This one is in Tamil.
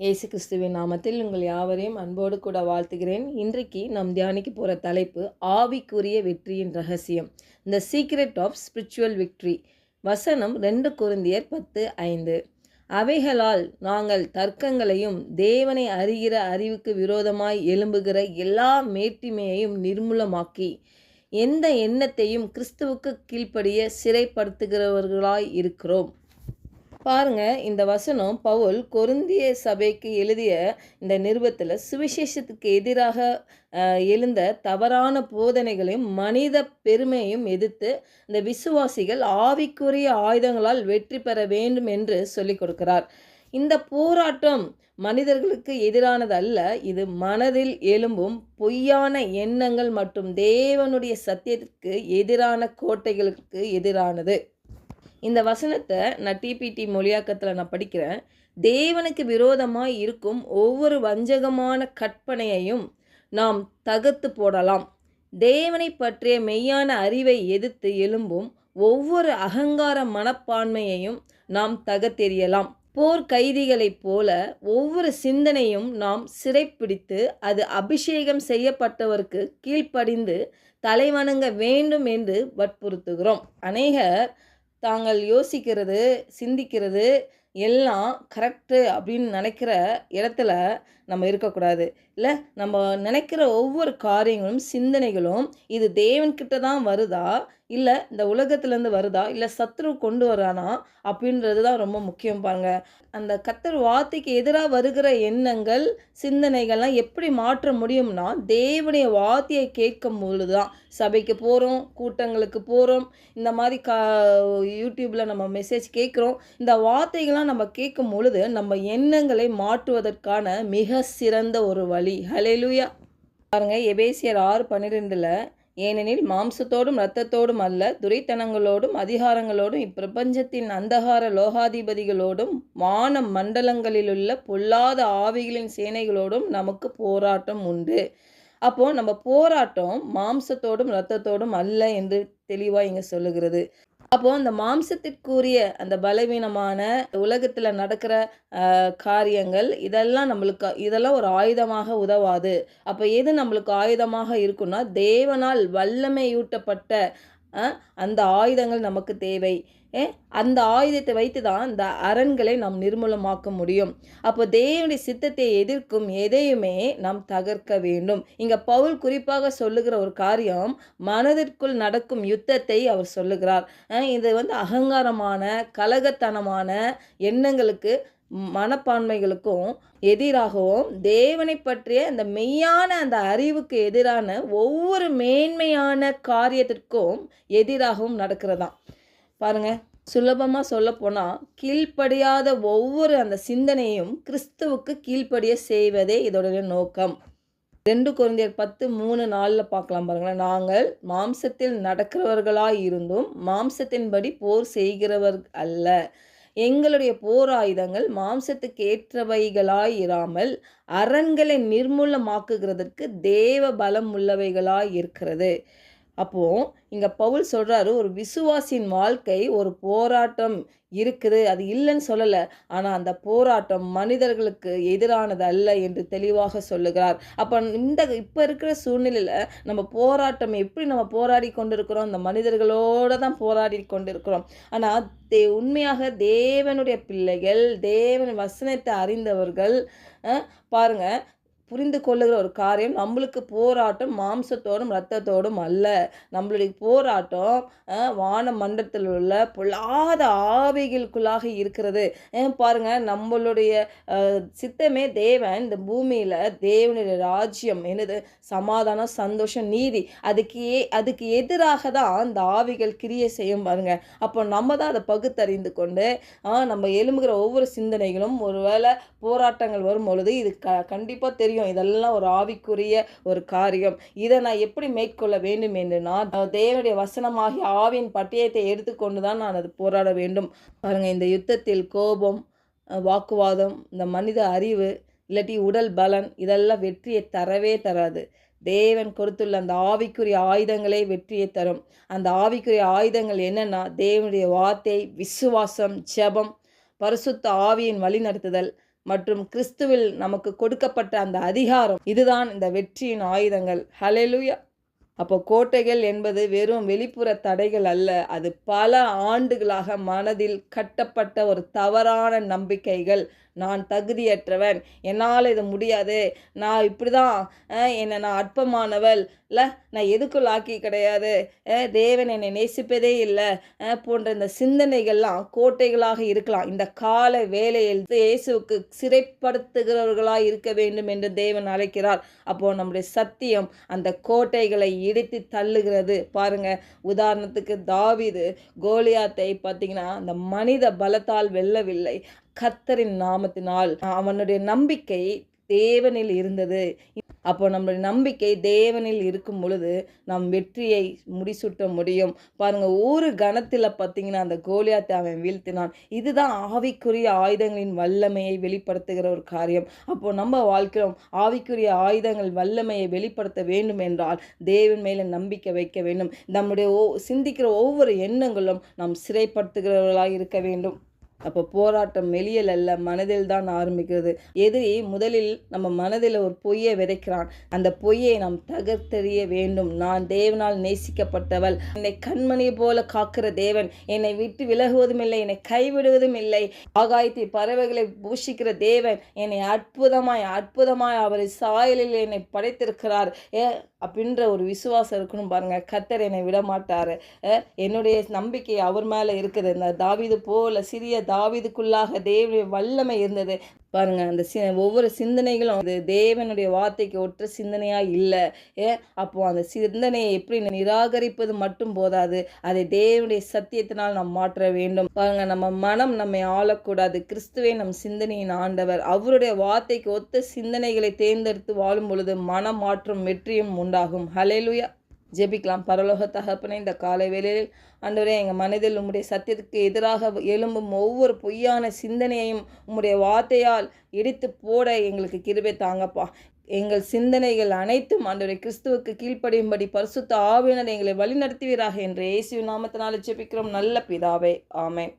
இயேசு கிறிஸ்துவின் நாமத்தில் உங்கள் யாவரையும் அன்போடு கூட வாழ்த்துகிறேன். இன்றைக்கு நாம் தியானிக்க போகிற தலைப்பு ஆவிக்குரிய வெற்றியின் ரகசியம், the secret of spiritual victory. வசனம் 2 கொரிந்தியர் 10:5. அவைகளால் நாங்கள் தர்க்கங்களையும் தேவனை அறிகிற அறிவுக்கு விரோதமாய் எழும்புகிற எல்லா மேட்டிமையையும் நிர்மூலமாக்கி எந்த எண்ணத்தையும் கிறிஸ்துவுக்கு கீழ்ப்படிய சிறைப்படுத்துகிறவர்களாய் இருக்கிறோம். பாருங்க, இந்த வசனம் பவுல் கொரிந்திய சபைக்கு எழுதிய இந்த நிருபத்தில் சுவிசேஷத்துக்கு எதிராக எழுந்த தவறான போதனைகளையும் மனித பெருமையையும் எதிர்த்து இந்த விசுவாசிகள் ஆவிக்குரிய ஆயுதங்களால் வெற்றி பெற வேண்டும் என்று சொல்லிக் கொடுக்கிறார். இந்த போராட்டம் மனிதர்களுக்கு எதிரானது அல்ல, இது மனதில் எழும்பும் பொய்யான எண்ணங்கள் மற்றும் தேவனுடைய சத்தியத்திற்கு எதிரான கோட்டைகளுக்கு எதிரானது. இந்த வசனத்தை நான் டிபிடி மொழியாக்கத்தில் நான் படிக்கிறேன். தேவனுக்கு விரோதமாக இருக்கும் ஒவ்வொரு வஞ்சகமான கற்பனையையும் நாம் தகர்த்து போடலாம். தேவனை பற்றிய மெய்யான அறிவை எதிர்த்து எழும்பும் ஒவ்வொரு அகங்கார மனப்பான்மையையும் நாம் தகர்த்தெறியலாம். போர் கைதிகளைப் போல ஒவ்வொரு சிந்தனையும் நாம் சிறைப்பிடித்து அது அபிஷேகம் செய்யப்பட்டவருக்கு கீழ்ப்படிந்து தலைவணங்க வேண்டும் என்று வற்புறுத்துகிறோம். அநேகர் தாங்கள் யோசிக்கிறது, சிந்திக்கிறது எல்லாம் கரெக்டு அப்படின்னு நினைக்கிற இடத்துல நம்ம இருக்கக்கூடாது. இல்லை, நம்ம நினைக்கிற ஒவ்வொரு காரியங்களும் சிந்தனைகளும் இது தேவன்கிட்ட தான் வருதா, இல்லை இந்த உலகத்துலேருந்து வருதா, இல்லை சத்ரு கொண்டு வரானா அப்படின்றது தான் ரொம்ப முக்கியம். பாருங்க, அந்த கர்த்தர் வார்த்தைக்கு எதிராக வருகிற எண்ணங்கள் சிந்தனைகள்லாம் எப்படி மாற்ற முடியும்னா தேவனுடைய வார்த்தையை கேட்கும் பொழுது தான். சபைக்கு போகிறோம், கூட்டங்களுக்கு போகிறோம், இந்த மாதிரி யூடியூப்பில் நம்ம மெசேஜ் கேட்குறோம். இந்த வார்த்தைகள்லாம் நம்ம கேட்கும் பொழுது நம்ம எண்ணங்களை மாற்றுவதற்கான மிக சிறந்த ஒரு வழி. ஹல்லேலூயா. பாருங்க, எபேசியர் 6:12, ஏனெனில் மாம்சத்தோடும் இரத்தத்தோடும் அல்ல, துரைத்தனங்களோடும் அதிகாரங்களோடும் இப்பிரபஞ்சத்தின் அந்தகார லோகாதிபதிகளோடும் வான மண்டலங்களிலுள்ள பொல்லாத ஆவிகளின் சேனைகளோடும் நமக்கு போராட்டம் உண்டு. அப்போது நம்ம போராட்டம் மாம்சத்தோடும் இரத்தத்தோடும் அல்ல என்று தெளிவாக இங்கே சொல்லுகிறது. அப்போது அந்த மாம்சத்திற்குரிய அந்த பலவீனமான உலகத்தில் நடக்கிற காரியங்கள் இதெல்லாம் ஒரு ஆயுதமாக உதவாது. அப்போ எது நம்மளுக்கு ஆயுதமாக இருக்குன்னா தேவனால் வல்லமையூட்டப்பட்ட அந்த ஆயுதங்கள் நமக்கு தேவை. அந்த ஆயுதத்தை வைத்து தான் இந்த அரண்களை நாம் நிர்மூலமாக்க முடியும். அப்போ தேவனுடைய சித்தத்தை எதிர்க்கும் எதையுமே நாம் தகர்க்க வேண்டும். இங்கே பவுல் குறிப்பாக சொல்லுகிற ஒரு காரியம், மனதிற்குள் நடக்கும் யுத்தத்தை அவர் சொல்லுகிறார். இது அகங்காரமான கலகத்தனமான எண்ணங்களுக்கு மனப்பான்மைகளுக்கும் எதிராகவும் தேவனை பற்றிய அந்த மெய்யான அந்த அறிவுக்கு எதிரான ஒவ்வொரு மேன்மையான காரியத்திற்கும் எதிராகவும் நடக்கிறதாம். பாருங்க, சுலபமாக சொல்ல போனால் கீழ்ப்படியாத ஒவ்வொரு அந்த சிந்தனையும் கிறிஸ்துவுக்கு கீழ்ப்படிய செய்வதே இதோடைய நோக்கம். 2 கொரிந்தியர் 10:3-4 பார்க்கலாம். பாருங்களேன், நாங்கள் மாம்சத்தில் நடக்கிறவர்களாய் இருந்தும் மாம்சத்தின்படி போர் செய்கிறவர் அல்ல. எங்களுடைய போர் ஆயுதங்கள் மாம்சத்துக்கு ஏற்றவைகளாய் இராமல் அரண்களை நிர்மூலமாக்குகிறதற்கு தேவ பலம் உள்ளவைகளாய் இருக்கிறது. அப்போது இங்கே பவுல் சொல்கிறாரு, ஒரு விசுவாசின் வாழ்க்கை ஒரு போராட்டம் இருக்குது, அது இல்லைன்னு சொல்லலை. ஆனால் அந்த போராட்டம் மனிதர்களுக்கு எதிரானது அல்ல என்று தெளிவாக சொல்லுகிறார். அப்போ இப்போ இருக்கிற சூழ்நிலையில் நம்ம போராட்டம் எப்படி நம்ம போராடி கொண்டிருக்கிறோம், அந்த மனிதர்களோடு தான் போராடி கொண்டிருக்கிறோம். ஆனால் உண்மையாக தேவனுடைய பிள்ளைகள், தேவன் வசனத்தை அறிந்தவர்கள் பாருங்கள், புரிந்து கொள்ளுகிற ஒரு காரியம், நம்மளுக்கு போராட்டம் மாம்சத்தோடும் இரத்தத்தோடும் அல்ல. நம்மளுடைய போராட்டம் வான மண்டலத்தில் உள்ள பொல்லாத ஆவிகளுக்குள்ளாக இருக்கிறது. பாருங்கள், நம்மளுடைய சித்தமே தேவன் இந்த பூமியில் தேவனுடைய ராஜ்யம் என்னது, சமாதானம், சந்தோஷம், நீதி, அதுக்கு எதிராக தான் இந்த ஆவிகள் கிரியை செய்யும். பாருங்க, அப்போ நம்ம தான் அதை பகுத்தறிந்து கொண்டு நம்ம எழும்புகிற ஒவ்வொரு சிந்தனைகளும் ஒருவேளை போராட்டங்கள் வரும் பொழுது இது கண்டிப்பாக தெரியும், இதெல்லாம் ஒரு ஆவிக்குரிய ஒரு காரியம், இதை நான் எப்படி மேற்கொள்ள வேண்டும் என்று நான் தேவனுடைய வசனமாகிய ஆவியின் பட்டயத்தை எடுத்துக்கொண்டு தான் நான் அது போராட வேண்டும். பாருங்க, இந்த யுத்தத்தில் கோபம், வாக்குவாதம், இந்த மனித அறிவு இல்லாட்டி உடல் பலன் இதெல்லாம் வெற்றியை தரவே தராது. தேவன் கொடுத்துள்ள அந்த ஆவிக்குரிய ஆயுதங்களே வெற்றியை தரும். அந்த ஆவிக்குரிய ஆயுதங்கள் என்னென்னா தேவனுடைய வார்த்தை, விசுவாசம், ஜெபம், பரிசுத்த ஆவியின் வழி நடத்துதல், மற்றும் கிறிஸ்துவில் நமக்கு கொடுக்கப்பட்ட அந்த அதிகாரம், இதுதான் இந்த வெற்றியின் ஆயுதங்கள். ஹல்லேலூயா. அப்போ கோட்டைகள் என்பது வெறும் வெளிப்புற தடைகள் அல்ல, அது பல ஆண்டுகளாக மனதில் கட்டப்பட்ட ஒரு தவறான நம்பிக்கைகள். நான் தகுதியற்றவன், என்னால் இது முடியாது, நான் இப்படி தான், என்னை நான் அற்பமானவள், இல்லை நான் எதுக்குள் ஆக்கி கிடையாது, தேவன் என்னை நேசிப்பதே இல்லை போன்ற இந்த சிந்தனைகள்லாம் கோட்டைகளாக இருக்கலாம். இந்த கால வேளையில் இயேசுவுக்கு சிறைப்படுத்துகிறவர்களாக இருக்க வேண்டும் என்று தேவன் அழைக்கிறார். அப்போது நம்முடைய சத்தியம் அந்த கோட்டைகளை இடித்து தள்ளுகிறது. பாருங்க, உதாரணத்துக்கு தாவீது கோலியாத்தை பார்த்தீங்கன்னா அந்த மனித பலத்தால் வெல்லவில்லை, கர்த்தரின் நாமத்தினால். அவனுடைய நம்பிக்கை தேவனில் இருந்தது. அப்போ நம்மளுடைய நம்பிக்கை தேவனில் இருக்கும் பொழுது நாம் வெற்றியை முடிசூட்ட முடியும். பாருங்க, ஒரு கணத்தில் பார்த்தீங்கன்னா அந்த கோலியாத்தை அவன் வீழ்த்தினான். இதுதான் ஆவிக்குரிய ஆயுதங்களின் வல்லமையை வெளிப்படுத்துகிற ஒரு காரியம். அப்போ நம்ம வாழ்க்கையிலும் ஆவிக்குரிய ஆயுதங்கள் வல்லமையை வெளிப்படுத்த வேண்டும் என்றால் தேவன் மேலே நம்பிக்கை வைக்க வேண்டும். நம்முடைய சிந்திக்கிற ஒவ்வொரு எண்ணங்களும் நாம் சிறைப்படுத்துகிறவர்களாக இருக்க வேண்டும். அப்போ போராட்டம் வெளியில் அல்ல, மனதில் தான் ஆரம்பிக்கிறது. எதிரி முதலில் நம்ம மனதில் ஒரு பொய்யை விதைக்கிறான். அந்த பொய்யை நாம் தகர்த்தெறிய வேண்டும். நான் தேவனால் நேசிக்கப்பட்டவள், என்னை கண்மணி போல காக்கிற தேவன் என்னை விட்டு விலகுவதும் இல்லை, என்னை கைவிடுவதும் இல்லை, ஆகாயத்தை பறவைகளை பூஷிக்கிற தேவன் என்னை அற்புதமாய் அவரை சாயலில் என்னை படைத்திருக்கிறார் அப்படின்ற ஒரு விசுவாசம் இருக்கணும். பாருங்க, கர்த்தர் என்னை விட மாட்டார், என்னுடைய நம்பிக்கை அவர் மேலே இருக்குது. இந்த தாவீது போல சிறிய தாவீதுக்குள்ளாக தேவனுடைய வல்லமை இருந்தது. பாருங்க, அந்த ஒவ்வொரு சிந்தனைகளும் அது தேவனுடைய வார்த்தைக்கு ஒற்ற சிந்தனையாக இல்லை. அப்போது அந்த சிந்தனையை எப்படி நிராகரிப்பது மட்டும் போதாது, அதை தேவனுடைய சத்தியத்தினால் நாம் மாற்ற வேண்டும். பாருங்க, நம்ம மனம் நம்மை ஆளக்கூடாது. கிறிஸ்துவே நம் சிந்தனையின் ஆண்டவர். அவருடைய வார்த்தைக்கு ஒத்த சிந்தனைகளை தேர்ந்தெடுத்து வாழும் பொழுது மனம் மாற்றும் வெற்றியும் உண்டாகும். ஹல்லேலூயா. ஜெபிக்கலாம். பரலோக தகப்பனே, இந்த காலை வேளையில் ஆண்டவரே, எங்கள் மனதில் உம்முடைய சத்தியத்துக்கு எதிராக எழும்பும் ஒவ்வொரு பொய்யான சிந்தனையையும் உம்முடைய வார்த்தையால் இடித்து போட எங்களுக்கு கிருபை தாங்கப்பா. எங்கள் சிந்தனைகள் அனைத்தும் ஆண்டவரே கிறிஸ்துவுக்கு கீழ்ப்படியும்படி பரிசுத்த ஆவியினர் எங்களை வழி நடத்துவீராக என்று இயேசுவின் நாமத்தினால ஜெபிக்கிறோம் நல்ல பிதாவே. ஆமென்.